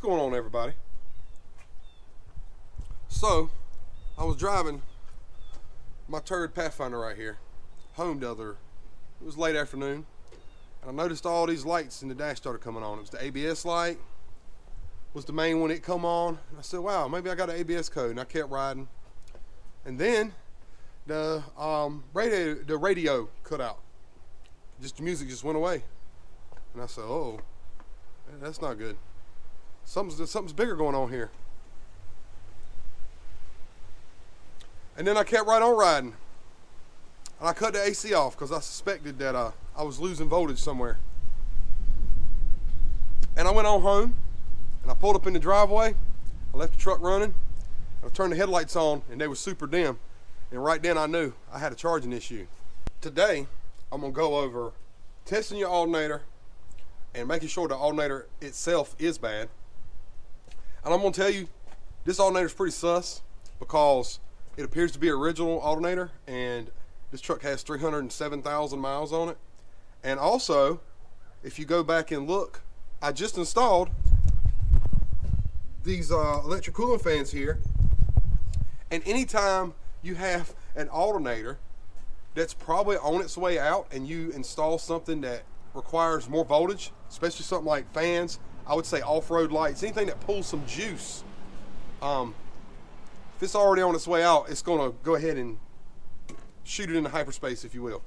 going on, everybody? So, I was driving my turd pathfinder right here home it was late afternoon, and I noticed all these lights in the dash started coming on. It was the ABS light, was the main one. It come on, and I said, wow, maybe I got an ABS code, and I kept riding. And then the radio cut out. Just the music just went away. And I said, oh, that's not good. Something's bigger going on here. And then I kept right on riding. And I cut the AC off because I suspected that I was losing voltage somewhere. And I went on home, and I pulled up in the driveway. I left the truck running. I turned the headlights on, and they were super dim. And right then I knew I had a charging issue. Today, I'm gonna go over testing your alternator and making sure the alternator itself is bad. And I'm gonna tell you, this alternator is pretty sus because it appears to be an original alternator, and this truck has 307,000 miles on it. And also, if you go back and look, I just installed these electric cooling fans here. And anytime you have an alternator that's probably on its way out and you install something that requires more voltage, especially something like fans, I would say off-road lights, anything that pulls some juice, if it's already on its way out, it's gonna go ahead and shoot it into hyperspace, if you will.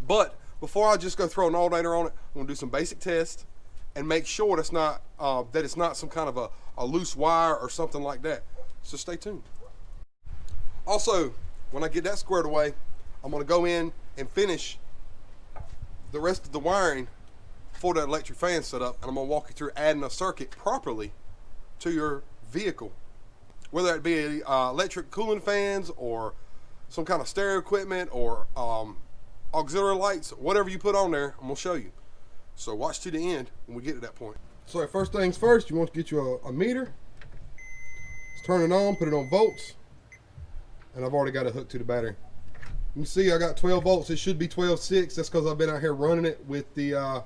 But before I just go throw an alternator on it, I'm gonna do some basic tests and make sure that's not that it's not some kind of a loose wire or something like that. So stay tuned. Also, when I get that squared away, I'm gonna go in and finish the rest of the wiring for the electric fan setup, and I'm gonna walk you through adding a circuit properly to your vehicle. Whether it be electric cooling fans or some kind of stereo equipment or auxiliary lights, whatever you put on there, I'm gonna show you. So watch to the end when we get to that point. So first things first, you want to get you a meter. Let's turn it on, put it on volts. And I've already got it hooked to the battery. You can see I got 12 volts. It should be 12.6. That's because I've been out here running it with the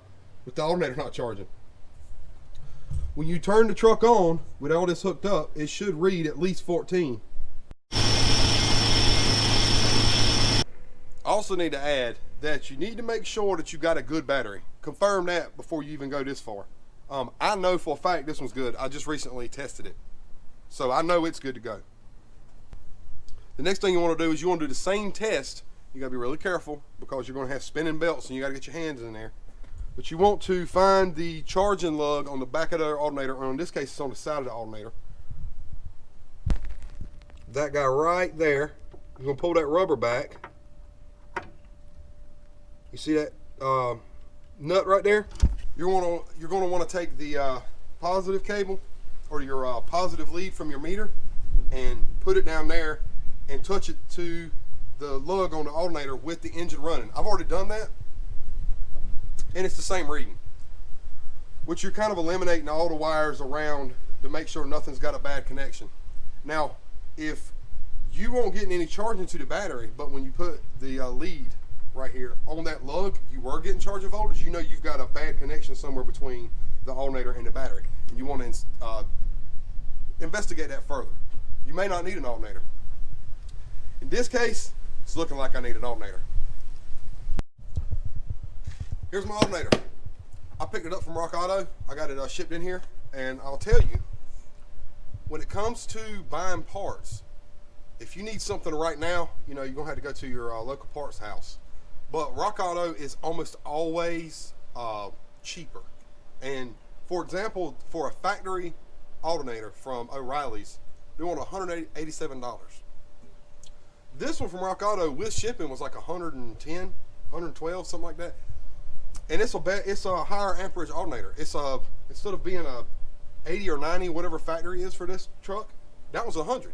alternator not charging. When you turn the truck on with all this hooked up, it should read at least 14. I also need to add that you need to make sure that you got a good battery. Confirm that before you even go this far. I know for a fact this one's good. I just recently tested it, so I know it's good to go. The next thing you want to do is you want to do the same test. You got to be really careful because you're going to have spinning belts and you got to get your hands in there. But you want to find the charging lug on the back of the alternator, or in this case it's on the side of the alternator. That guy right there. You're going to pull that rubber back. You see that nut right there? You're going to want to take the positive cable or your positive lead from your meter and put it down there and touch it to the lug on the alternator with the engine running. I've already done that, and it's the same reading, which you're kind of eliminating all the wires around to make sure nothing's got a bad connection. Now, if you won't get any charging to the battery, but when you put the lead right here on that lug, you were getting charging voltage, you know you've got a bad connection somewhere between the alternator and the battery, and you want to investigate that further. You may not need an alternator. In this case, it's looking like I need an alternator. Here's my alternator. I picked it up from Rock Auto. I got it shipped in here, and I'll tell you, when it comes to buying parts, if you need something right now, you know, you're gonna have to go to your local parts house. But Rock Auto is almost always cheaper. And for example, for a factory alternator from O'Reilly's, they want $187. This one from Rock Auto with shipping was like 110, 112, something like that. And it's a higher amperage alternator. It's instead of being a 80 or 90, whatever factory is for this truck, that was 100.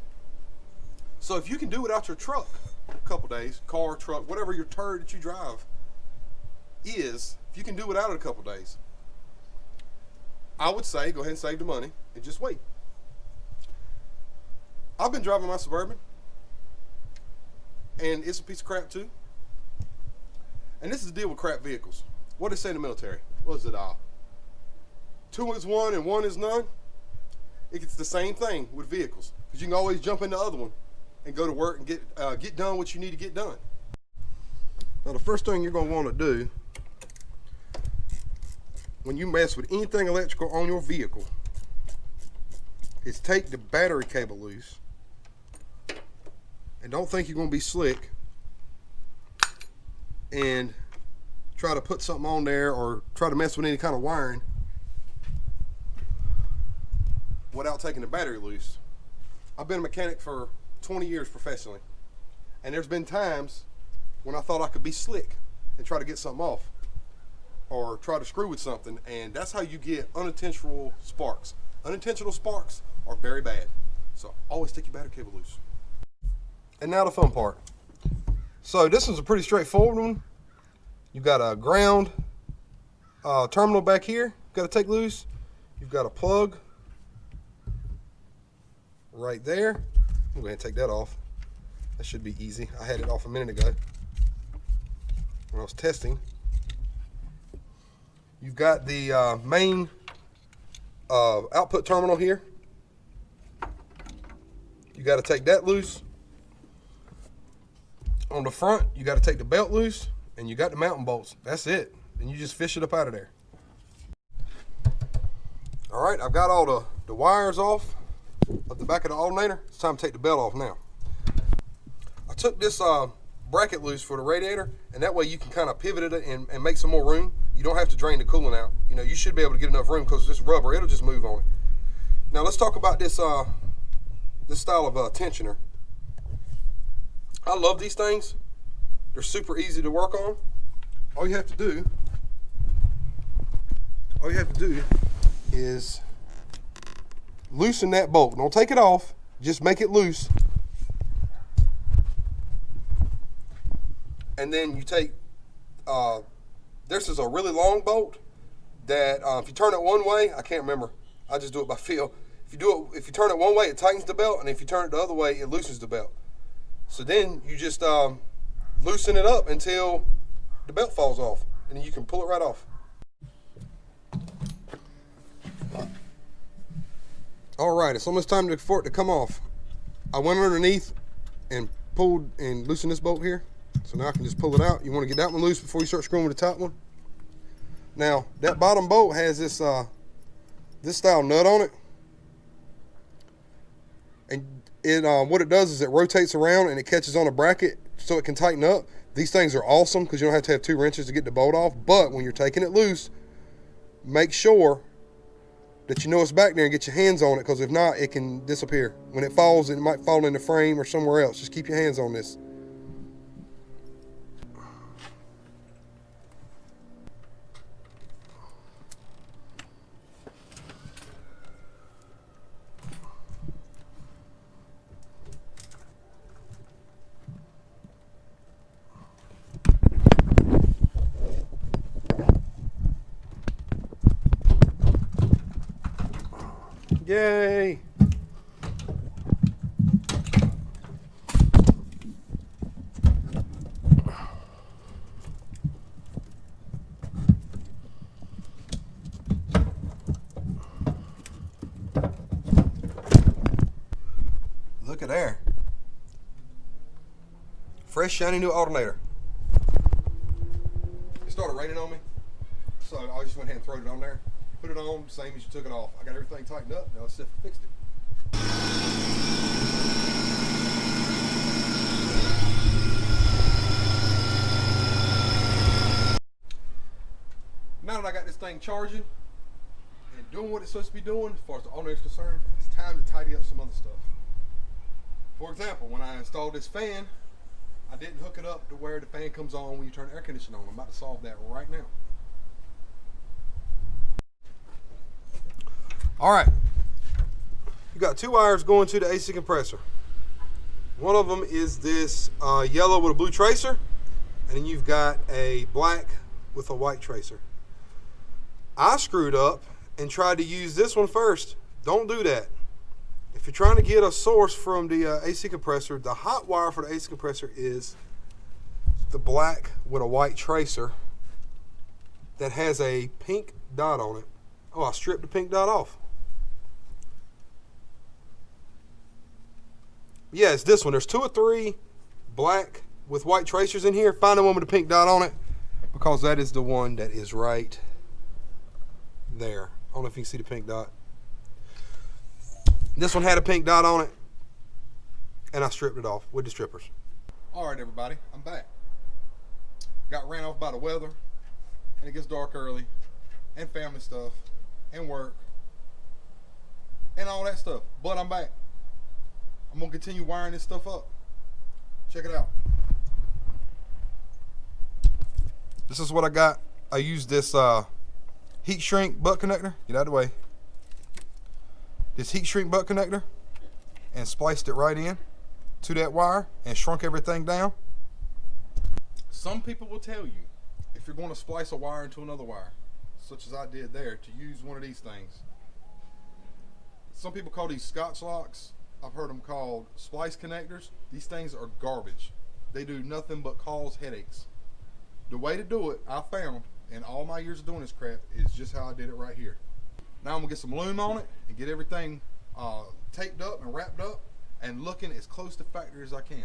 So if you can do without your truck a couple days, car, truck, whatever your turd that you drive is, if you can do without it a couple days, I would say go ahead and save the money and just wait. I've been driving my Suburban, and it's a piece of crap too. And this is the deal with crap vehicles. What do they say in the military? What is it? 2 is 1 and 1 is none. It's the same thing with vehicles, because you can always jump in the other one and go to work and get done what you need to get done. Now the first thing you're going to want to do when you mess with anything electrical on your vehicle is take the battery cable loose. And don't think you're going to be slick and try to put something on there or try to mess with any kind of wiring without taking the battery loose. I've been a mechanic for 20 years professionally, and there's been times when I thought I could be slick and try to get something off or try to screw with something, and that's how you get unintentional sparks. Unintentional sparks are very bad, so always take your battery cable loose. And now the fun part. So this is a pretty straightforward one. You've got a ground terminal back here, got to take loose. You've got a plug right there. I'm going to take that off. That should be easy. I had it off a minute ago when I was testing. You've got the main output terminal here. You got to take that loose. On the front, you got to take the belt loose, and you got the mounting bolts. That's it. Then you just fish it up out of there. All right, I've got all the wires off at the back of the alternator. It's time to take the belt off now. I took this bracket loose for the radiator, and that way you can kind of pivot it and make some more room. You don't have to drain the coolant out. You know, you should be able to get enough room because this rubber, it'll just move on it. Now let's talk about this this style of tensioner. I love these things. They're super easy to work on. All you have to do is loosen that bolt. Don't take it off, just make it loose. And then you take, this is a really long bolt that if you turn it one way, I can't remember, I just do it by feel. If you turn it one way, it tightens the belt, and if you turn it the other way, it loosens the belt. So then you just loosen it up until the belt falls off, and then you can pull it right off. All right, it's almost time for it to come off. I went underneath and pulled and loosened this bolt here. So now I can just pull it out. You want to get that one loose before you start screwing with the top one. Now, that bottom bolt has this this style nut on it. And what it does is it rotates around and it catches on a bracket so it can tighten up. These things are awesome because you don't have to have 2 wrenches to get the bolt off. But when you're taking it loose, make sure that you know it's back there and get your hands on it, because if not, it can disappear. When it falls, it might fall in the frame or somewhere else. Just keep your hands on this. Yay! Look at there. Fresh, shiny new alternator. It started raining on me, so I just went ahead and threw it on there. Put it on, same as you took it off. I got everything tightened up, now Steph fixed it. Now that I got this thing charging and doing what it's supposed to be doing as far as the alternator is concerned, it's time to tidy up some other stuff. For example, when I installed this fan, I didn't hook it up to where the fan comes on when you turn the air conditioning on. I'm about to solve that right now. All right, you got 2 wires going to the AC compressor. One of them is this yellow with a blue tracer, and then you've got a black with a white tracer. I screwed up and tried to use this one first. Don't do that. If you're trying to get a source from the AC compressor, the hot wire for the AC compressor is the black with a white tracer that has a pink dot on it. Oh, I stripped the pink dot off. Yeah, it's this one. There's 2 or 3 black with white tracers in here. Find the one with the pink dot on it, because that is the one that is right there. I don't know if you can see the pink dot. This one had a pink dot on it, and I stripped it off with the strippers. All right, everybody, I'm back. Got ran off by the weather, and it gets dark early, and family stuff, and work, and all that stuff. But I'm back. I'm gonna continue wiring this stuff up. Check it out. This is what I got. I used this heat shrink butt connector. Get out of the way. This heat shrink butt connector, and spliced it right in to that wire and shrunk everything down. Some people will tell you, if you're going to splice a wire into another wire, such as I did there, to use one of these things. Some people call these Scotch locks. I've heard them called splice connectors. These things are garbage. They do nothing but cause headaches. The way to do it, I found in all my years of doing this crap, is just how I did it right here. Now I'm gonna get some loom on it and get everything taped up and wrapped up and looking as close to factory as I can.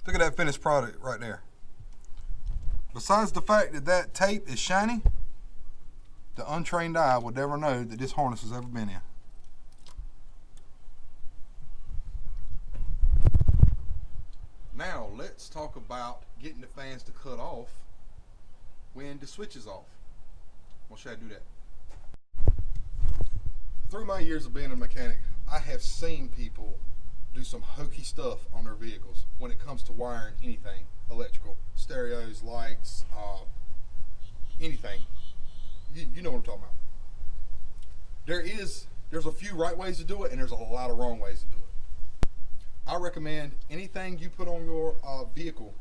Look at that finished product right there. Besides the fact that that tape is shiny, the untrained eye would never know that this harness has ever been in. Now let's talk about getting the fans to cut off when the switch is off. Well, should I do that? Through my years of being a mechanic, I have seen people do some hokey stuff on their vehicles when it comes to wiring anything electrical, stereos, lights, anything. You know what I'm talking about. There's a few right ways to do it, and there's a lot of wrong ways to do it. I recommend anything you put on your vehicle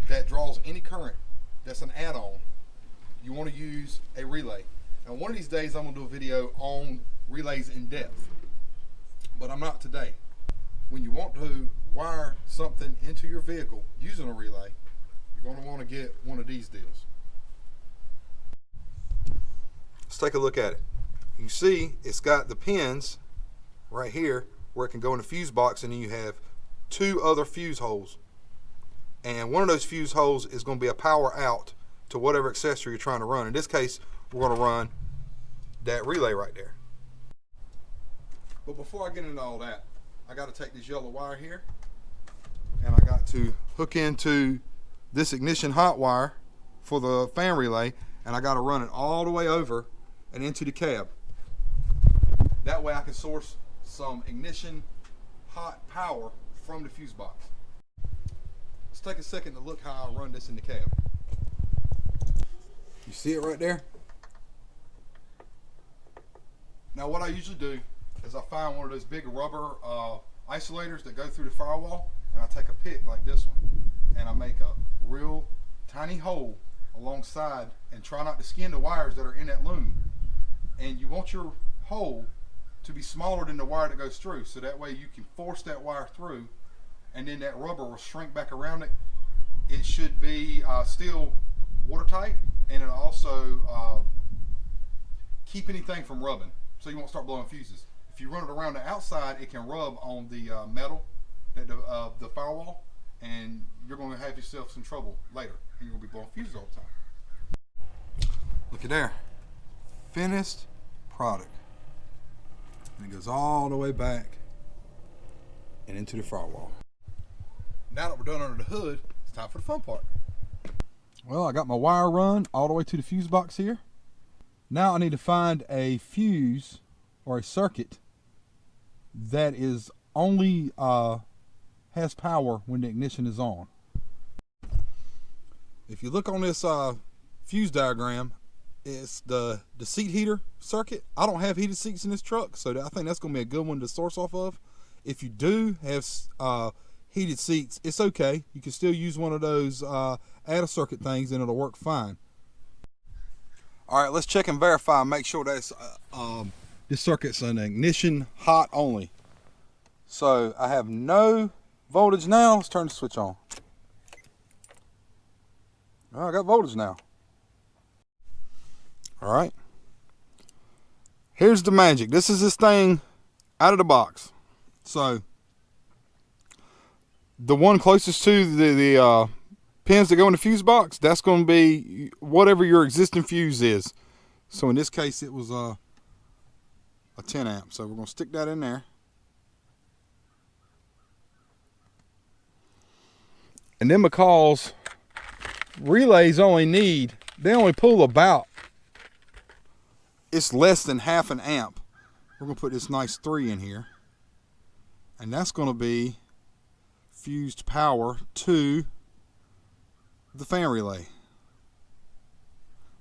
that draws any current, that's an add-on, you want to use a relay. Now, one of these days I'm going to do a video on relays in depth, but I'm not today. When you want to wire something into your vehicle using a relay, you're going to want to get one of these deals. Let's take a look at it. You see it's got the pins right here where it can go in the fuse box, and then you have 2 other fuse holes. And one of those fuse holes is going to be a power out to whatever accessory you're trying to run. In this case, we're going to run that relay right there. But before I get into all that, I got to take this yellow wire here, and I got to hook into this ignition hot wire for the fan relay, and I got to run it all the way over and into the cab. That way I can source some ignition hot power from the fuse box. Let's take a second to look how I run this in the cab. You see it right there? Now what I usually do is I find one of those big rubber isolators that go through the firewall, and I take a pick like this one, and I make a real tiny hole alongside, and try not to skin the wires that are in that loom. And you want your hole to be smaller than the wire that goes through, so that way you can force that wire through, and then that rubber will shrink back around it. It should be still watertight, and it'll also keep anything from rubbing, so you won't start blowing fuses. If you run it around the outside, it can rub on the metal that the firewall, and you're going to have yourself some trouble later, and you're going to be blowing fuses all the time. Look at there. Finished product. And it goes all the way back and into the firewall. Now that we're done under the hood, it's time for the fun part. Well, I got my wire run all the way to the fuse box here. Now I need to find a fuse or a circuit that is only has power when the ignition is on. If you look on this fuse diagram, it's the seat heater circuit. I don't have heated seats in this truck, so I think that's going to be a good one to source off of. If you do have heated seats, it's okay. You can still use one of those add a circuit things, and it'll work fine. All right, let's check and verify and make sure that's This circuit's an ignition hot only. So I have no voltage now. Let's turn the switch on. Oh, I got voltage now. All right. Here's the magic. This is this thing out of the box. So the one closest to the pins that go in the fuse box, that's going to be whatever your existing fuse is. So in this case, it was a 10 amp. So we're going to stick that in there. And then because relays they only pull about, it's less than half an amp. We're going to put this nice 3 in here. And that's going to be fused power to the fan relay.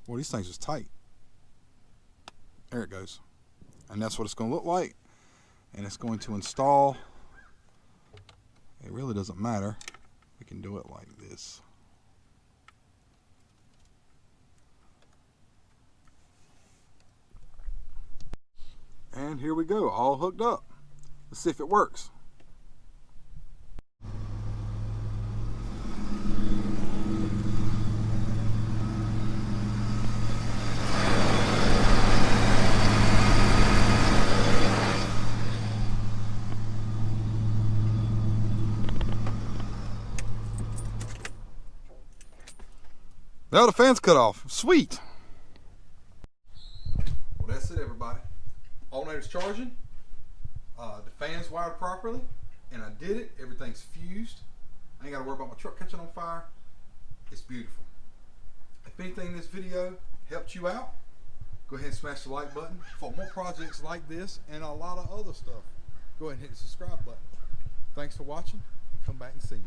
Well, these things is tight. There it goes. And that's what it's going to look like. And it's going to install. It really doesn't matter. We can do it like this. And here we go, all hooked up. Let's see if it works. Now the fan's cut off. Sweet. Well, that's it, everybody. Alternator's charging. The fan's wired properly, and I did it. Everything's fused. I ain't got to worry about my truck catching on fire. It's beautiful. If anything in this video helped you out, go ahead and smash the like button. For more projects like this and a lot of other stuff, go ahead and hit the subscribe button. Thanks for watching, and come back and see me.